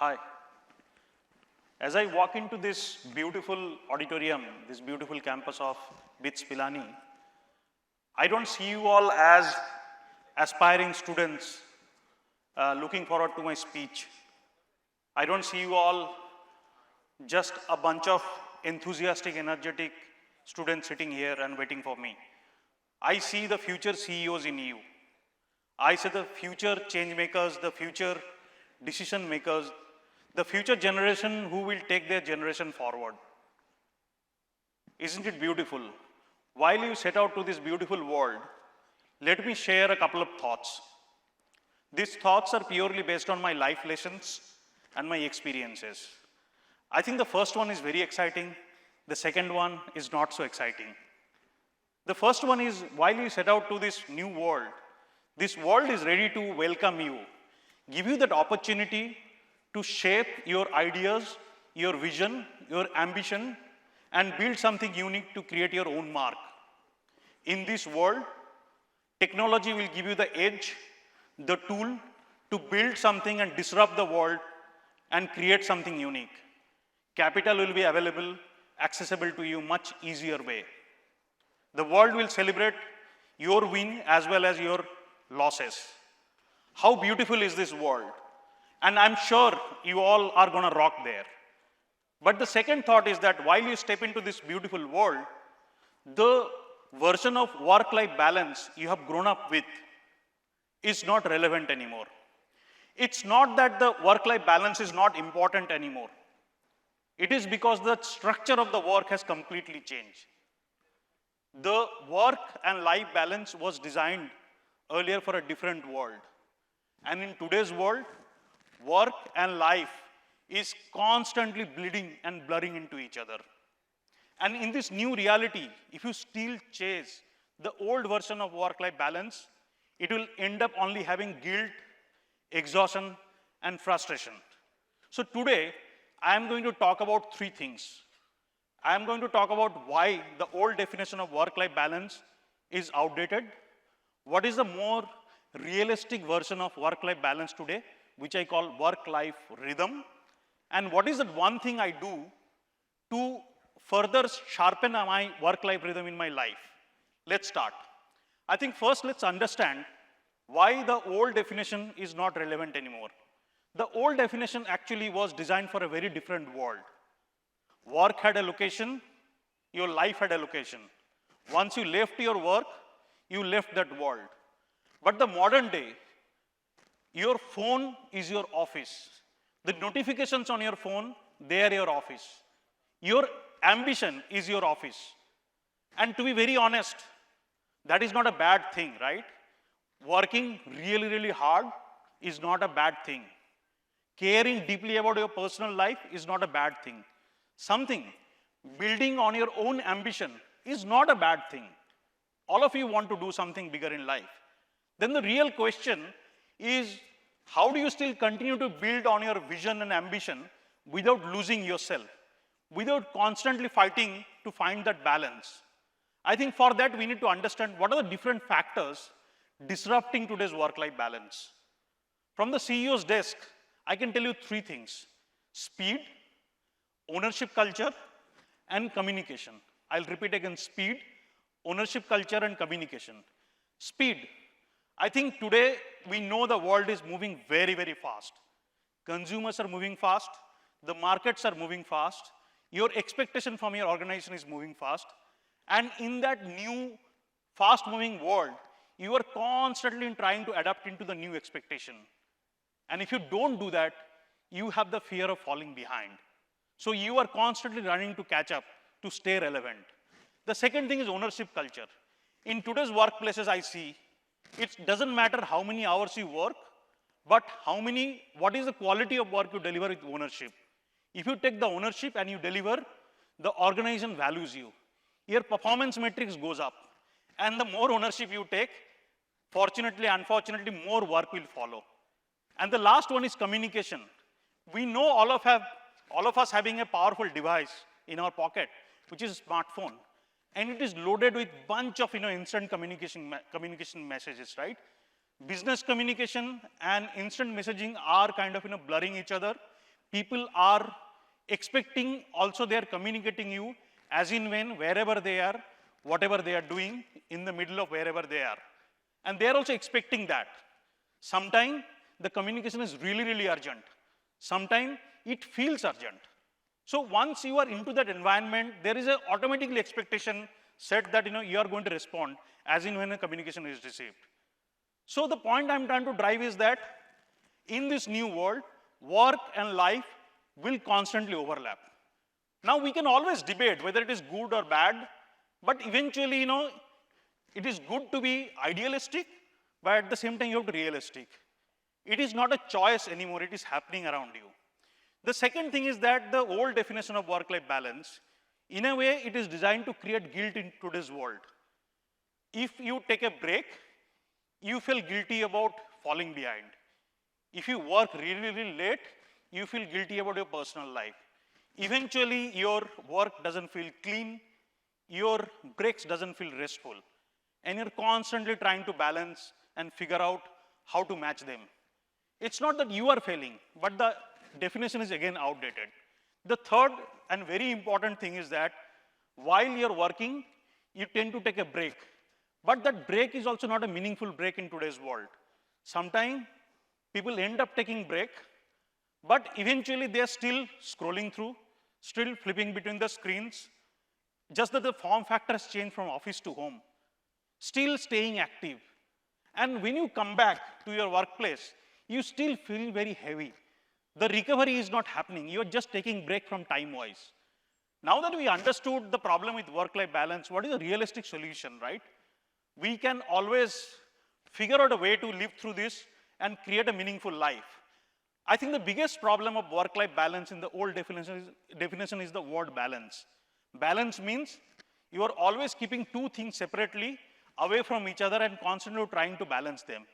Hi. As I walk into this beautiful auditorium, this beautiful campus of BITS Pilani, I don't see you all as aspiring students looking forward to my speech. I don't see you all just a bunch of enthusiastic, energetic students sitting here and waiting for me. I see the future CEOs in you. I see the future change makers, the future decision makers, the future generation who will take their generation forward. Isn't it beautiful? While you set out to this beautiful world, let me share a couple of thoughts. These thoughts are purely based on my life lessons and my experiences. I think the first one is very exciting. The second one is not so exciting. The first one is, while you set out to this new world, this world is ready to welcome you, give you that opportunity to shape your ideas, your vision, your ambition, and build something unique to create your own mark. In this world, technology will give you the edge, the tool to build something and disrupt the world and create something unique. Capital will be available, accessible to you much easier way. The world will celebrate your win as well as your losses. How beautiful is this world? And I'm sure you all are going to rock there. But the second thought is that while you step into this beautiful world, the version of work-life balance you have grown up with is not relevant anymore. It's not that the work-life balance is not important anymore. It is because the structure of the work has completely changed. The work and life balance was designed earlier for a different world. And in today's world, work and life is constantly bleeding and blurring into each other. And in this new reality, if you still chase the old version of work-life balance, it will end up only having guilt, exhaustion, and frustration. So today, I am going to talk about three things. I am going to talk about why the old definition of work-life balance is outdated, what is the more realistic version of work-life balance today, which I call work-life rhythm, and what is that one thing I do to further sharpen my work-life rhythm in my life. Let's start. I think first let's understand why the old definition is not relevant anymore. The old definition actually was designed for a very different world. Work had a location, your life had a location. Once you left your work, you left that world. But the modern day, your phone is your office. The notifications on your phone, they are your office. Your ambition is your office. And to be very honest, that is not a bad thing, right? Working really, really hard is not a bad thing. Caring deeply about your personal life is not a bad thing. Something, building on your own ambition is not a bad thing. All of you want to do something bigger in life. Then the real question is, how do you still continue to build on your vision and ambition without losing yourself, without constantly fighting to find that balance? I think for that, we need to understand what are the different factors disrupting today's work-life balance. From the CEO's desk, I can tell you three things: speed, ownership culture, and communication. I'll repeat again: speed, ownership culture, and communication. Speed. I think today we know the world is moving very, very fast. Consumers are moving fast. The markets are moving fast. Your expectation from your organization is moving fast. And in that new, fast-moving world, you are constantly trying to adapt into the new expectation. And if you don't do that, you have the fear of falling behind. So you are constantly running to catch up, to stay relevant. The second thing is ownership culture. In today's workplaces, I see, it doesn't matter how many hours you work, but what is the quality of work you deliver with ownership. If you take the ownership and you deliver, the organization values you. Your performance matrix goes up. And the more ownership you take, fortunately, unfortunately, more work will follow. And the last one is communication. We know all of us having a powerful device in our pocket, which is a smartphone. And it is loaded with bunch of instant communication messages, right? Business communication and instant messaging are kind of blurring each other. people are expecting also they are communicating you as in when, wherever they are, whatever they are doing in the middle of wherever they are. And they are also expecting that. Sometimes the communication is really, really urgent. Sometimes it feels urgent. So once you are into that environment, there is an automatically expectation set that you are going to respond as in when a communication is received. So the point I'm trying to drive is that in this new world, work and life will constantly overlap. Now we can always debate whether it is good or bad, but eventually, it is good to be idealistic, but at the same time you have to be realistic. It is not a choice anymore, it is happening around you. The second thing is that the old definition of work-life balance, in a way, it is designed to create guilt in today's world. If you take a break, you feel guilty about falling behind. If you work really, really late, you feel guilty about your personal life. Eventually, your work doesn't feel clean, your breaks doesn't feel restful, and you're constantly trying to balance and figure out how to match them. It's not that you are failing, but the definition is again outdated. The third and very important thing is that while you're working, you tend to take a break. But that break is also not a meaningful break in today's world. Sometimes people end up taking break, but eventually they're still scrolling through, still flipping between the screens, just that the form factor has changed from office to home, still staying active. And when you come back to your workplace, you still feel very heavy. The recovery is not happening. You're just taking break from time-wise. Now that we understood the problem with work-life balance, what is a realistic solution, right? We can always figure out a way to live through this and create a meaningful life. I think the biggest problem of work-life balance in the old definition is the word balance. Balance means you are always keeping two things separately away from each other and constantly trying to balance them.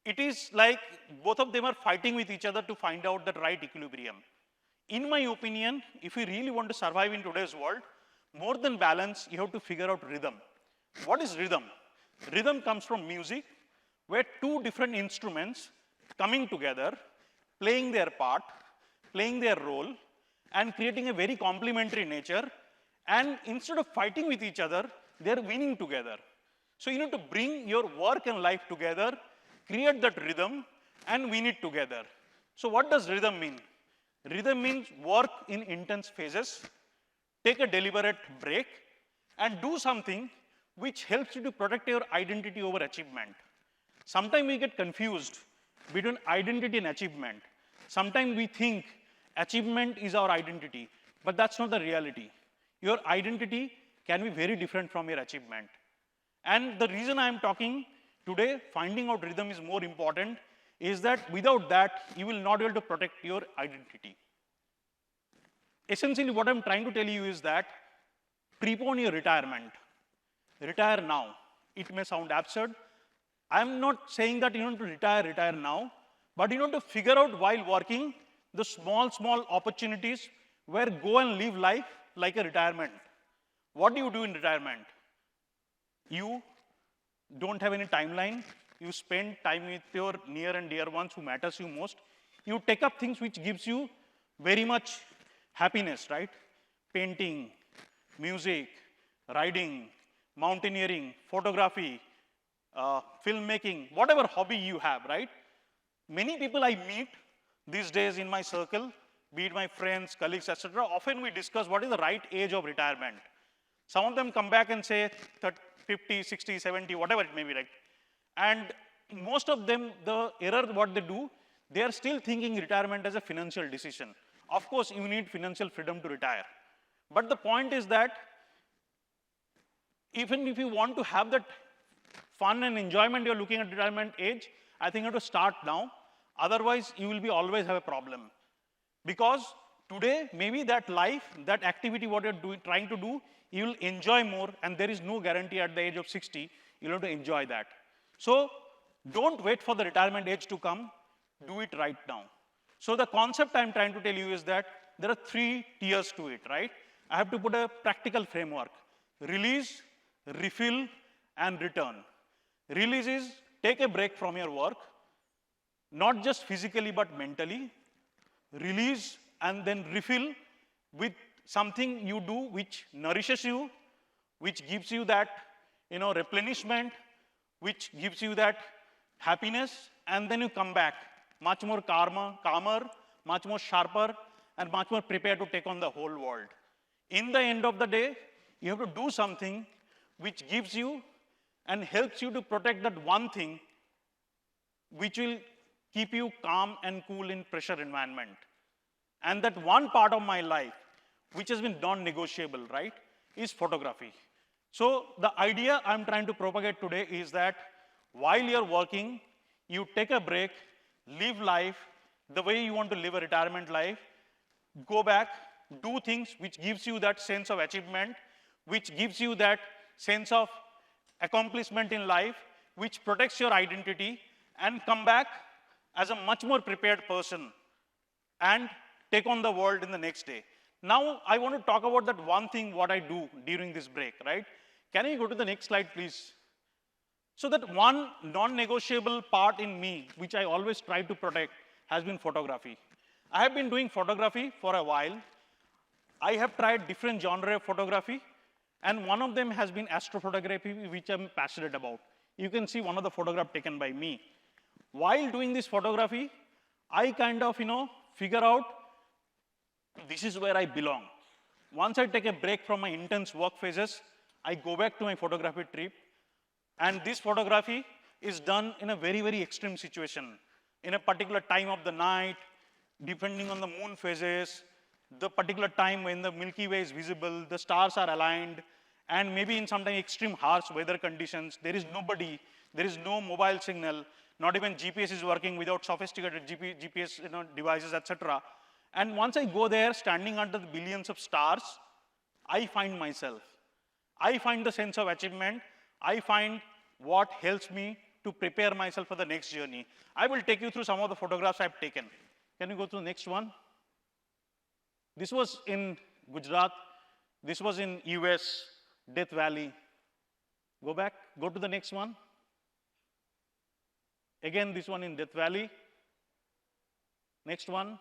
It is like both of them are fighting with each other to find out the right equilibrium. In my opinion, if we really want to survive in today's world, more than balance, you have to figure out rhythm. What is rhythm? Rhythm comes from music, where two different instruments coming together, playing their part, playing their role, and creating a very complementary nature. And instead of fighting with each other, they're winning together. So you need to bring your work and life together, create that rhythm, and win it together. So what does rhythm mean? Rhythm means work in intense phases, take a deliberate break, and do something which helps you to protect your identity over achievement. Sometimes we get confused between identity and achievement. Sometimes we think achievement is our identity, but that's not the reality. Your identity can be very different from your achievement. And the reason I'm talking today, finding out rhythm is more important, is that without that, you will not be able to protect your identity. Essentially, what I'm trying to tell you is that prepone your retirement. Retire now. It may sound absurd. I'm not saying that you need to retire now, but you need to figure out while working the small opportunities where go and live life like a retirement. What do you do in retirement? You don't have any timeline. You spend time with your near and dear ones who matters you most. You take up things which gives you very much happiness, right? Painting, music, riding, mountaineering, photography, filmmaking, whatever hobby you have, right? Many people I meet these days in my circle, be it my friends, colleagues, etc., often we discuss what is the right age of retirement. Some of them come back and say 50, 60, 70, whatever it may be, right? And most of them, the error what they do, they are still thinking retirement as a financial decision. Of course, you need financial freedom to retire. But the point is that even if you want to have that fun and enjoyment you're looking at retirement age, I think you have to start now. Otherwise, you will be always have a problem. Because today, maybe that life, that activity what you're trying to do, you will enjoy more, and there is no guarantee at the age of 60, you'll have to enjoy that. So don't wait for the retirement age to come, do it right now. So the concept I'm trying to tell you is that there are 3 tiers to it, right? I have to put a practical framework. Release, refill, and return. Release is take a break from your work, not just physically but mentally. release, and then refill with something you do which nourishes you, which gives you that, replenishment, which gives you that happiness, and then you come back much more calmer, much more sharper, and much more prepared to take on the whole world. In the end of the day, you have to do something which gives you and helps you to protect that one thing which will keep you calm and cool in pressure environment. And that one part of my life, which has been non-negotiable, right, is photography. So the idea I'm trying to propagate today is that while you're working, you take a break, live life the way you want to live a retirement life, go back, do things which gives you that sense of achievement, which gives you that sense of accomplishment in life, which protects your identity, and come back as a much more prepared person and take on the world in the next day. Now, I want to talk about that one thing what I do during this break, right? Can you go to the next slide, please? So that one non-negotiable part in me, which I always try to protect, has been photography. I have been doing photography for a while. I have tried different genre of photography, and one of them has been astrophotography, which I'm passionate about. You can see one of the photographs taken by me. While doing this photography, I kind of, figure out this is where I belong. Once I take a break from my intense work phases, I go back to my photography trip. And this photography is done in a very, very extreme situation. In a particular time of the night, depending on the moon phases, the particular time when the Milky Way is visible, the stars are aligned, and maybe in sometimes extreme harsh weather conditions, there is nobody, there is no mobile signal, not even GPS is working without sophisticated GPS devices, etc. And once I go there, standing under the billions of stars, I find myself. I find the sense of achievement. I find what helps me to prepare myself for the next journey. I will take you through some of the photographs I've taken. Can you go to the next one? This was in Gujarat. This was in US, Death Valley. Go back, go to the next one. Again, this one in Death Valley. Next one.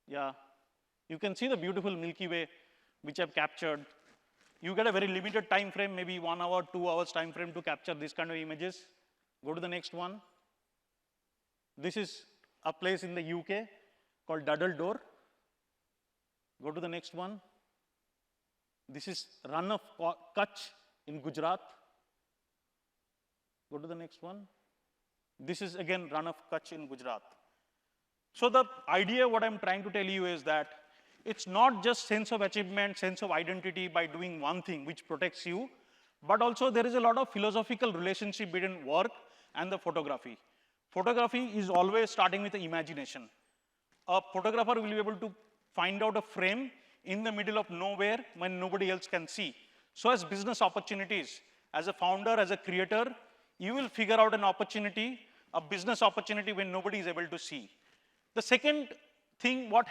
Yeah, you can see the beautiful Milky Way, which I've captured. You get a very limited time frame, maybe 1 hour, 2 hours time frame to capture these kind of images. Go to the next one. This is a place in the UK called Duddle Door. Go to the next one. This is Run of Kutch in Gujarat. Go to the next one. This is again Run of Kutch in Gujarat. So the idea what I'm trying to tell you is that it's not just sense of achievement, sense of identity by doing one thing which protects you, but also there is a lot of philosophical relationship between work and the photography. Photography is always starting with the imagination. A photographer will be able to find out a frame in the middle of nowhere when nobody else can see. So as business opportunities, as a founder, as a creator, you will figure out an opportunity, a business opportunity when nobody is able to see. The second thing what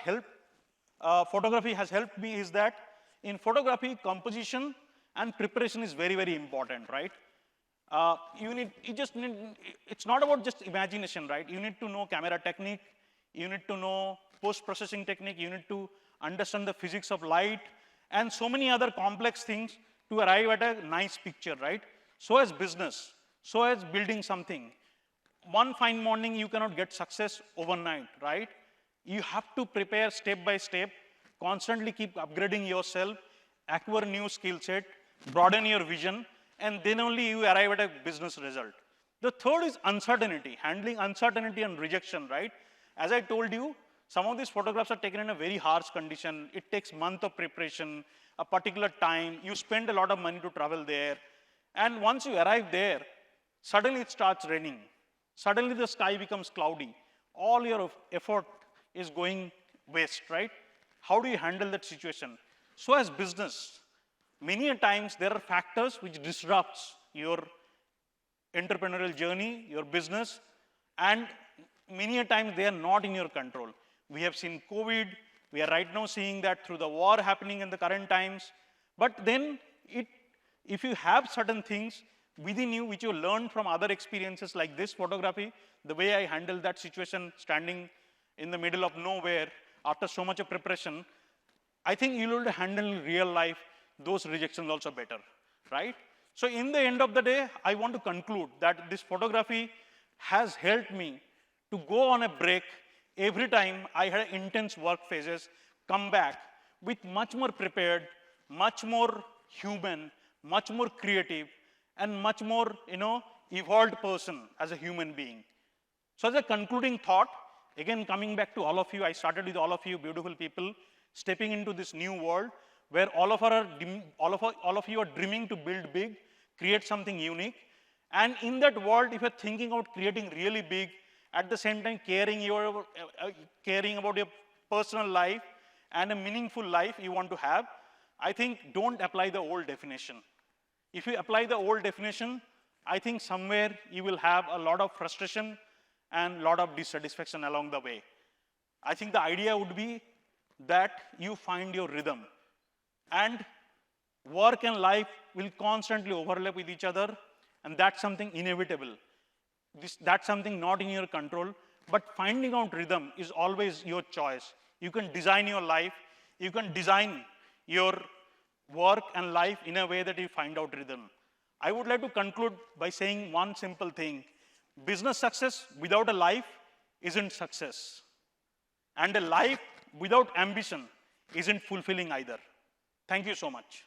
photography has helped me is that in photography, composition and preparation is very, very important, right? It's not about just imagination, right? You need to know camera technique, you need to know post-processing technique, you need to understand the physics of light, and so many other complex things to arrive at a nice picture, right? So as business, so as building something, one fine morning you cannot get success overnight, right? You have to prepare step by step, constantly keep upgrading yourself, acquire new skill set, broaden your vision, and then only you arrive at a business result. The third is uncertainty, handling uncertainty and rejection, right? As I told you, some of these photographs are taken in a very harsh condition. It takes months of preparation, a particular time. You spend a lot of money to travel there. And once you arrive there, suddenly it starts raining. Suddenly the sky becomes cloudy. All your effort is going waste, right? How do you handle that situation? So as business, many a times there are factors which disrupts your entrepreneurial journey, your business, and many a times they are not in your control. We have seen COVID, we are right now seeing that through the war happening in the current times. But then if you have certain things within you which you learn from other experiences like this photography, the way I handle that situation standing in the middle of nowhere, after so much of preparation, I think you'll be able to handle in real life those rejections also better, right? So in the end of the day, I want to conclude that this photography has helped me to go on a break every time I had intense work phases, come back with much more prepared, much more human, much more creative, and much more, evolved person as a human being. So as a concluding thought, again, coming back to all of you, I started with all of you beautiful people stepping into this new world where all of you are dreaming to build big, create something unique. And in that world, if you're thinking about creating really big, at the same time caring about your personal life and a meaningful life you want to have, I think don't apply the old definition. If you apply the old definition, I think somewhere you will have a lot of frustration and a lot of dissatisfaction along the way. I think the idea would be that you find your rhythm. And work and life will constantly overlap with each other, and that's something inevitable. That's something not in your control, but finding out rhythm is always your choice. You can design your life, you can design your work and life in a way that you find out rhythm. I would like to conclude by saying one simple thing. Business success without a life isn't success. And a life without ambition isn't fulfilling either. Thank you so much.